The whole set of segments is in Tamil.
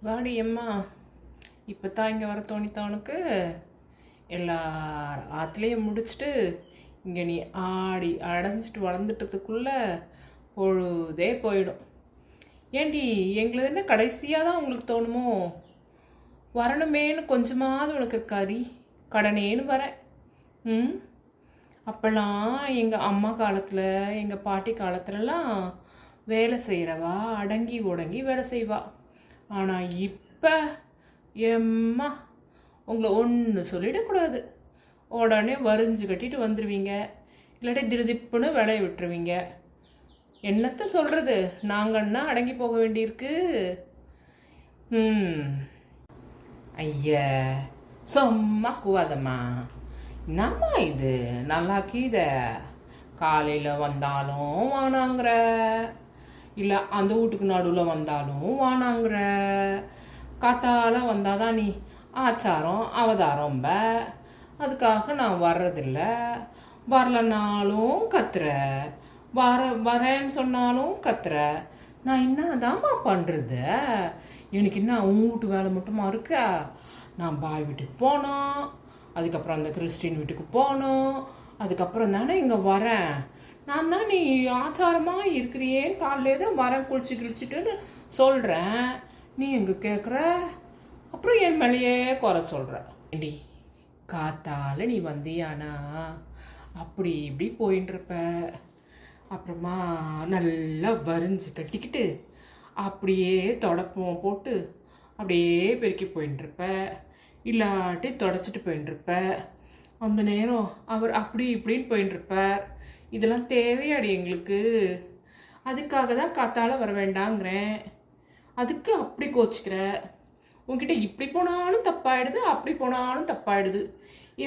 வாடி அம்மா. இப்போ தான் இங்கே வர தோணித்தவனுக்கு எல்லார் ஆற்றுலேயும் முடிச்சுட்டு இங்கே நீ ஆடி அடைஞ்சிட்டு வளர்ந்துட்டதுக்குள்ளே பொழுதே போயிடும். ஏண்டி எங்களுக்கு என்ன கடைசியாக தான் உங்களுக்கு தோணுமோ? வரணுமேனு கொஞ்சமாவது உனக்கு கடனேன்னு வரேன். அப்போல்லாம் எங்கள் அம்மா காலத்தில் எங்கள் பாட்டி காலத்துலலாம் வேலை செய்கிறவா அடங்கி உடங்கி வேலை செய்வா. ஆனால் இப்போ எம்மா உங்களை ஒன்று சொல்லிடக்கூடாது, உடனே வரிஞ்சு கட்டிட்டு வந்துடுவீங்க, இல்லாட்டி திருதிப்புன்னு விளைய விட்டுருவீங்க. என்னத்தை சொல்கிறது, நாங்கன்னா அடங்கி போக வேண்டியிருக்கு. ஐயா சும்மா கூவாதம்மா. என்னம்மா இது நல்லா கீத, காலையில் வந்தாலும் வானாங்கிற, இல்லை அந்த வீட்டுக்கு நடுவில் வந்தாலும் வானாங்கிற, காத்தால வந்தாதான் நீ ஆச்சாரம் அவதாரம்ப. அதுக்காக நான் வர்றதில்ல, வரலனாலும் கத்துற, வரேன்னு சொன்னாலும் கத்துற. நான் என்னதாம்மா பண்ணுறது? எனக்கு என்ன உன் வீட்டு வேலை மட்டுமா இருக்கா? நான் பாய் வீட்டுக்கு போனோம், அதுக்கப்புறம் அந்த கிறிஸ்டின் வீட்டுக்கு போனோம், அதுக்கப்புறம் தானே இங்கே வரேன். நான் தான் நீ ஆச்சாரமாக இருக்கிறியேன்னு காலையிலே தான் வரேன் குளிச்சுட்டுன்னு சொல்கிறேன். நீ எங்கே கேட்குற? அப்புறம் என் மேலேயே குறை சொல்கிற. ஏண்டி காத்தால நீ வந்தியானா அப்படி இப்படி போயின்ட்டுருப்ப, அப்புறமா நல்லா வரிஞ்சு கட்டிக்கிட்டு அப்படியே தொடப்பம் போட்டு அப்படியே பெருக்கி போயின்ட்டுருப்ப, இல்லாட்டி தொடச்சிட்டு போயின்ட்டுருப்ப. அந்த நேரம் அவர் அப்படி இப்படின்னு போயின்ட்டுருப்பார். இதெல்லாம் தேவையாடி எங்களுக்கு? அதுக்காக தான் காத்தால வர வேண்டாங்கிறேன். அதுக்கு அப்படி கோச்சிக்கிற. உங்ககிட்ட இப்படி போனாலும் தப்பாயிடுது, அப்படி போனாலும் தப்பாயிடுது.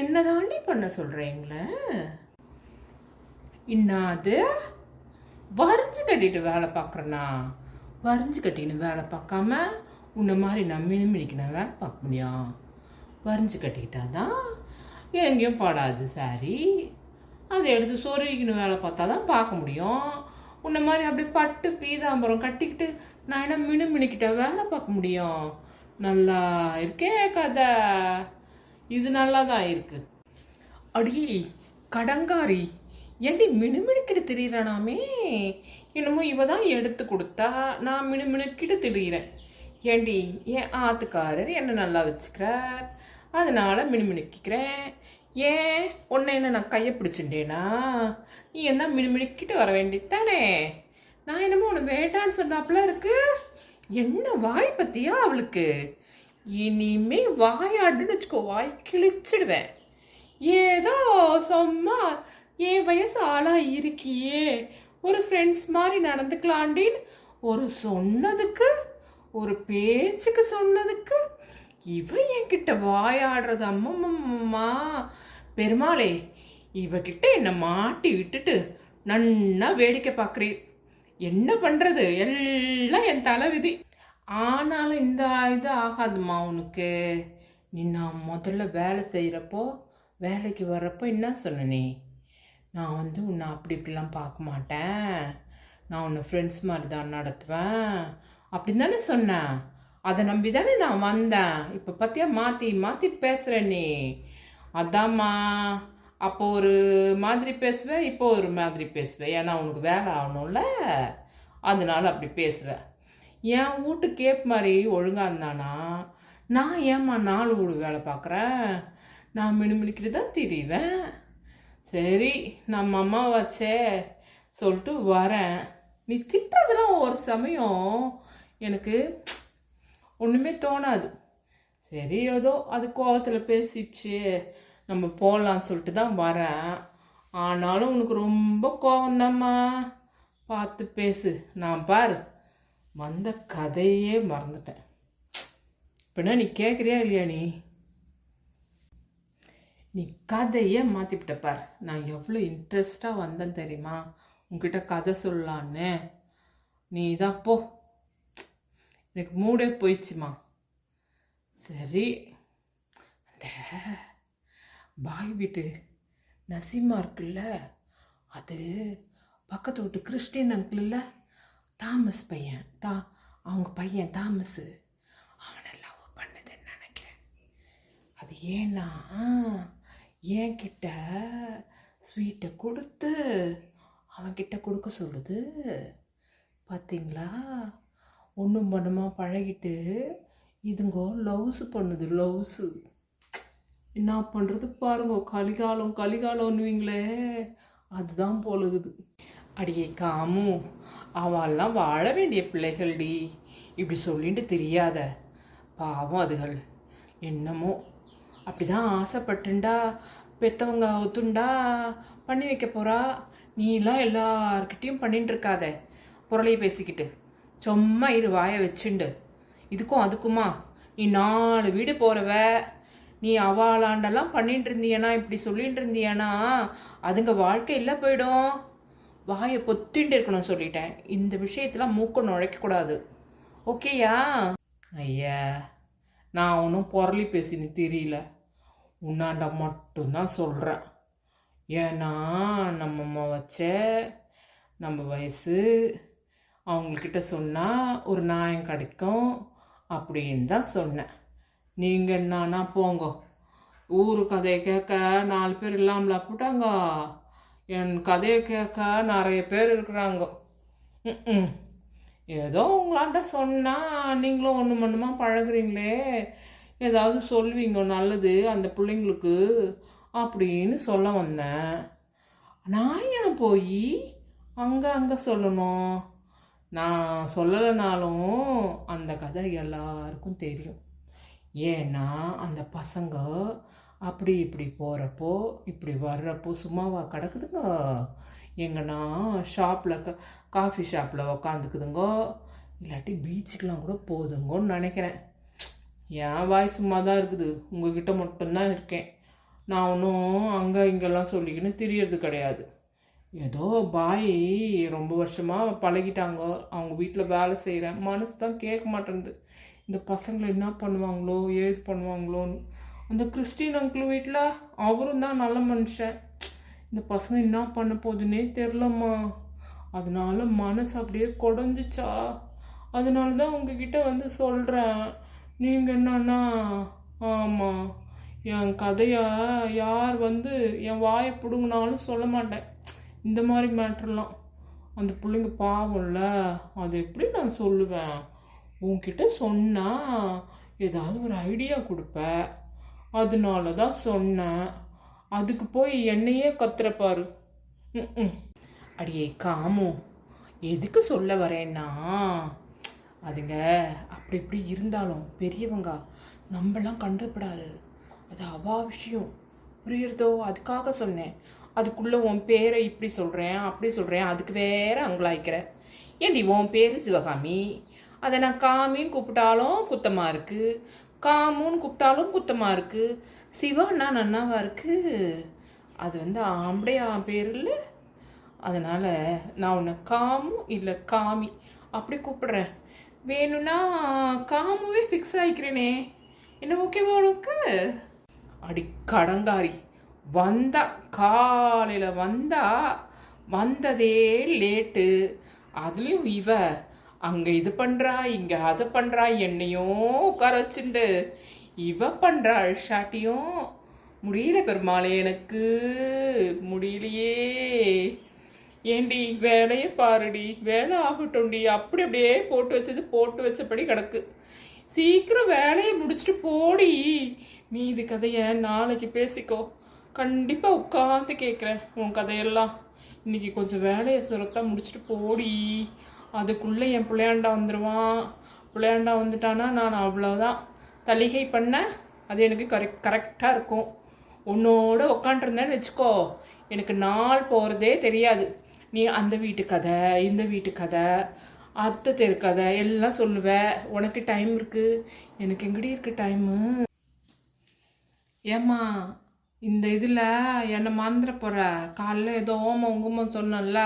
என்ன தாண்டி பண்ண சொல்கிறீங்களே? இன்னாது வரிஞ்சு கட்டிட்டு வேலை பார்க்குறேன்னா, வரிஞ்சு கட்டின்னு வேலை பார்க்காம உன்னை மாதிரி நம்மளும் இன்னைக்கு நான் வேலை பார்க்க முடியும்? வரிஞ்சு கட்டிக்கிட்டாதான் எங்கேயும் படாது சாரி, அதை எடுத்து சொருகிக்கணும் வேலை பார்த்தா தான் பார்க்க முடியும். உன்னை மாதிரி அப்படி பட்டு பீதாம்பரம் கட்டிக்கிட்டு நான் என்ன மினுக்கிட்ட வேலை பார்க்க முடியும்? நல்லா இருக்கே கதை, இது நல்லா தான் இருக்கு. அடி கடங்காரி, ஏண்டி மினுக்கிட்டு திரியிறானாமே? என்னமோ இவ தான் எடுத்து கொடுத்தா நான் மினுக்கிட்டு திரியிறேன். ஏண்டி என் ஆத்துக்காரர் என்ன நல்லா வச்சுக்கிறார், அதனால மினுக்கிக்கிறேன். ஏன் உன்னை என்ன நான் கையை பிடிச்சிட்டேனா? நீ என்ன மினுக்கிட்டு வர வேண்டியதானே? நான் என்னமோ உன்னை வேண்டான்னு சொன்னாப்புல இருக்கு. என்ன வாய் பத்தியா அவளுக்கு? இனிமே வாயாடுன்னு வச்சுக்கோ, வாய் கிழிச்சிடுவேன். ஏதோ சும்மா என் வயசு ஆளா இருக்கியே, ஒரு ஃப்ரெண்ட்ஸ் மாதிரி நடந்துக்கலாண்டின்னு ஒரு சொன்னதுக்கு, ஒரு பேச்சுக்கு சொன்னதுக்கு இவ என்கிட்ட வாயாடுறது. அம்மம்மா பெருமாளே, இவகிட்ட என்னை மாட்டி விட்டுட்டு நன்னா வேடிக்கை பார்க்குறீ. என்ன பண்ணுறது, எல்லாம் என் தலைவிதி. ஆனாலும் இந்த இது ஆகாதுமா உனக்கு. நீ நான் முதல்ல வேலை செய்கிறப்போ, வேலைக்கு வர்றப்போ என்ன சொன்னே? நான் உன்னை அப்படி இப்படிலாம் பார்க்க மாட்டேன், நான் உன்னை ஃப்ரெண்ட்ஸ் மாதிரி தான் நடத்துவேன் அப்படின்னு தானே சொன்னேன். அதை நம்பி தானே நான் வந்தேன். இப்போ பார்த்தியா மாற்றி மாற்றி பேசுகிறேன் நீ. அதாம்மா, அப்போ ஒரு மாதிரி பேசுவேன், இப்போ ஒரு மாதிரி பேசுவேன். ஏன்னா உனக்கு வேலை ஆகணும்ல, அதனால அப்படி பேசுவேன். என் வீட்டு கேப் மாதிரி ஒழுங்காக இருந்தானா நான் ஏம்மா 4 வீடு வேலை பார்க்குறேன்? நான் மினுக்கிட்டு தான் திரிவேன். சரி நம்ம அம்மா வச்சே சொல்லிட்டு வரேன். நீ திட்டுறதுலாம் ஒரு சமயம் எனக்கு ஒன்றுமே தோணாது. சரி ஏதோ அது கோவத்தில் பேசிடுச்சு, நம்ம போகலான்னு சொல்லிட்டு தான் வரேன். ஆனாலும் உனக்கு ரொம்ப கோவம்தாம்மா, பார்த்து பேசு. நான் பாரு வந்த கதையே மறந்துட்டேன். இப்போனா நீ கேட்குறியா இல்லையா? நீ கதையே மாற்றிவிட்ட பார். நான் எவ்வளோ இன்ட்ரெஸ்டாக வந்தேன் தெரியுமா உங்ககிட்ட கதை சொல்லலான்னு. நீ தான் போ, எனக்கு மூடே போயிடுச்சுமா. சரி, அந்த பாய் வீட்டு நசீமா இருக்குல்ல, அது பக்கத்து வீட்டு கிறிஸ்டின் அங்கிள் இல்லை, தாமஸ் பையன் அவங்க பையன் தாமஸு, அது ஏன்னா என்கிட்ட ஸ்வீட்டை கொடுத்து அவன்கிட்ட கொடுக்க சொல்லுது. பார்த்தீங்களா, ஒன்றும் பண்ணுமா பழகிட்டு இதுங்கோ லவ்ஸு பண்ணுது. லவ்ஸு என்ன பண்ணுறது பாருங்க. கலிகாலம் கலிகாலம்னுவீங்களே, அதுதான் போலுகுது. அடியே காமு, அவெல்லாம் வாழ வேண்டிய பிள்ளைகள்டி, இப்படி சொல்லிட்டு தெரியாத. பாவம் அதுகள் என்னமோ அப்படிதான் ஆசைப்பட்டுண்டா பெற்றவங்க ஒத்துண்டா பண்ணி வைக்க போகிறா. நீலாம் எல்லார்கிட்டையும் பண்ணிட்டு இருக்காத பொருளையை பேசிக்கிட்டு. சும்மா இரு வாயை வச்சுண்டு. இதுக்கும் அதுக்குமா நீ 4 வீடு போகிறவ. நீ அவாளாண்டெல்லாம் பண்ணிட்டு இருந்தியனா, இப்படி சொல்லிட்டு இருந்தியனா அதுங்க வாழ்க்கையில் போயிடும். வாயை பொத்தின்ட்டு இருக்கணும் சொல்லிட்டேன். இந்த விஷயத்தில் மூக்க நுழைக்கக்கூடாது. ஓகேயா? ஐயா, நான் ஒன்றும் பொருளி பேசின்னு தெரியல, உன்னாண்ட மட்டும்தான் சொல்கிறேன். ஏன்னா நம்ம அம்மா வச்ச நம்ம வயசு அவங்கக்கிட்ட சொன்னால் ஒரு நியாயம் கிடைக்கும் அப்படின்னு தான் சொன்னேன். நீங்கள் என்னன்னா போங்க, ஊர் கதையை கேட்க 4 பேர் இல்லாமல் போட்டாங்க. என் கதையை கேட்க நிறைய பேர் இருக்கிறாங்க. ம் ஏதோ உங்களாண்ட சொன்னால் நீங்களும் ஒன்று மண்ணுமா பழகுறீங்களே, ஏதாவது சொல்வீங்க நல்லது அந்த பிள்ளைங்களுக்கு அப்படின்னு சொல்ல வந்தேன். நான் ஏன் போய் அங்கே சொல்லணும்? நான் சொல்லலைனாலும் அந்த கதை எல்லாருக்கும் தெரியும். ஏன்னா அந்த பசங்க அப்படி இப்படி போகிறப்போ இப்படி வர்றப்போ சும்மாவா கிடக்குதுங்க. எங்கன்னா ஷாப்பில் காஃபி ஷாப்பில் உக்காந்துக்குதுங்கோ, இல்லாட்டி பீச்சுக்கெலாம் கூட போதுங்கன்னு நினைக்கிறேன். என் வாய் சும்மா தான் இருக்குது, உங்ககிட்ட மட்டும்தான் இருக்கேன். நான் ஒன்றும் அங்கே இங்கெல்லாம் சொல்லிக்கின்னு தெரியறது கிடையாது. ஏதோ பாய் ரொம்ப வருஷமாக பழகிட்டாங்க, அவங்க வீட்டில் வேலை செய்கிறேன். மனசு தான் கேட்க மாட்டேங்குது. இந்த பசங்களை என்ன பண்ணுவாங்களோ ஏது பண்ணுவாங்களோன்னு. அந்த கிறிஸ்டின் அங்கிள் வீட்டில் அவரும் தான் நல்ல மனுஷன். இந்த பசங்க என்ன பண்ண போகுதுன்னே தெரிலம்மா. அதனால மனசு அப்படியே குடஞ்சிச்சா. அதனால தான் உங்ககிட்ட வந்து சொல்கிறேன். நீங்கள் என்னன்னா, ஆமாம், என் கதையை யார் வந்து என் வாயை பிடுங்கினாலும் சொல்ல மாட்டேன். இந்த மாதிரி மேட்ருலாம் அந்த பிள்ளைங்க பாவம்ல, அது எப்படி நான் சொல்லுவேன்? உன்கிட்ட சொன்னால் ஏதாவது ஒரு ஐடியா கொடுப்பேன், அதனால தான் சொன்னேன். அதுக்கு போய் என்னையே கத்துறப்பாரு. அடியே காமு, எதுக்கு சொல்ல வரேன்னா, அதுங்க அப்படி இப்படி இருந்தாலும் பெரியவங்க நம்மளாம் கண்டுபடாது. அது அவா விஷயம், புரியுறதோ? அதுக்காக சொன்னேன். அதுக்குள்ளே உன் பேரை இப்படி சொல்கிறேன் அப்படி சொல்கிறேன், அதுக்கு வேற அங்கலாய்க்கிறேன். ஏன்டி உன் பேர் சிவகாமி, அதை நான் காமின்னு கூப்பிட்டாலும் குத்தமாக இருக்குது, காமுன்னு கூப்பிட்டாலும் குத்தமாக இருக்குது. சிவான்னா நன்னாவா இருக்குது? அது வந்து ஆம்படையா பேர் இல்லை. அதனால் நான் உன்னை காமு இல்லை காமி அப்படி கூப்பிடுறேன். வேணும்னா காமுவே ஃபிக்ஸ் ஆகிக்கிறேனே, என்ன ஓகேவா உனக்கு? அடி கடங்காரி, வந்தா காலையில் வந்ததே லேட்டு. அதுலேயும் இவ அங்கே இது பண்ணுறா இங்கே அதை பண்ணுறா, என்னையும் உட்கார வச்சுண்டு இவ பண்ணுறா அழிஷாட்டியும். முடியல பெருமாளே, எனக்கு முடியலையே. ஏண்டி வேலையை பாருடி, வேலை ஆகட்டும்டி. அப்படி அப்படியே போட்டு வச்சபடி கிடக்கு. சீக்கிரம் வேலையை முடிச்சுட்டு போடி. மீதி கதையை நாளைக்கு பேசிக்கோ. கண்டிப்பாக உட்காந்து கேட்குறேன் உன் கதையெல்லாம். இன்னைக்கு கொஞ்சம் வேலையை சுரத்தாக முடிச்சுட்டு போடி. அதுக்குள்ளே என் பிள்ளையாண்டா வந்துடுவான். பிள்ளையாண்டா வந்துட்டானா நான் அவ்வளோதான். தலிகை பண்ண அது எனக்கு கரெக்டாக இருக்கும். உன்னோட உக்காண்டிருந்தேன்னு வச்சுக்கோ, எனக்கு நாள் போகிறதே தெரியாது. நீ அந்த வீட்டு கதை இந்த வீட்டு கதை அத்தை தெரு கதை எல்லாம் சொல்லுவ. உனக்கு டைம் இருக்குது, எனக்கு எங்கடி இருக்குது டைமு? ஏம்மா, இந்த இதில் என்னை மறந்துட போகிற. காலைல ஏதோ ஓமம் உங்கம்மா சொன்னல,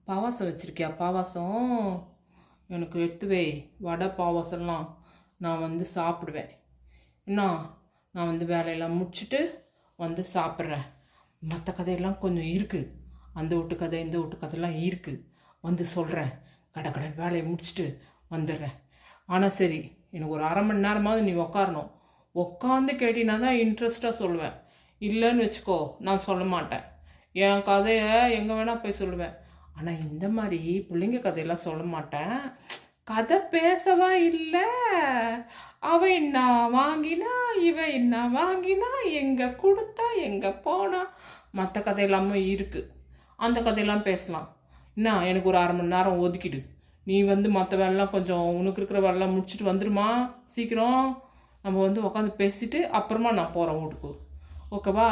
பாவாசம் வச்சுருக்கியா? பாவாசம் எனக்கு எடுத்து வை. வடை பாவாசம்லாம் நான் வந்து சாப்பிடுவேன். இன்னும் நான் வந்து வேலையெல்லாம் முடிச்சுட்டு வந்து சாப்பிட்றேன். மற்ற கதையெல்லாம் கொஞ்சம் இருக்குது, அந்த வீட்டு கதை இந்த வீட்டு கதையெல்லாம் இருக்குது, வந்து சொல்கிறேன். கடை வேலையை முடிச்சுட்டு வந்துடுறேன். ஆனால் சரி, எனக்கு ஒரு 1/2 மணி நேரமாவது நீ உக்காரணும். உட்காந்து கேட்டினா தான் இன்ட்ரெஸ்ட்டாக சொல்லுவேன். இல்லைன்னு வச்சுக்கோ, நான் சொல்ல மாட்டேன். என் கதையை எங்கே வேணால் போய் சொல்லுவேன். ஆனால் இந்த மாதிரி பிள்ளைங்க கதையெல்லாம் சொல்ல மாட்டேன். கதை பேசவா இல்லை, அவ என்ன வாங்கினா, இவ என்ன வாங்கினா, எங்கே கொடுத்தா, எங்கே போனா, மற்ற கதையெல்லாமும் இருக்குது. அந்த கதையெல்லாம் பேசலாம். என்ன, எனக்கு ஒரு 1/2 மணி நேரம் ஒதுக்கிடு. நீ மற்ற வேலைலாம் கொஞ்சம் உனக்கு இருக்கிற வேலைலாம் முடிச்சுட்டு வந்துடுமா சீக்கிரம். நம்ம உட்காந்து பேசிட்டு அப்புறமா நான் போகிறேன் வீட்டுக்கு. ஓகேவா?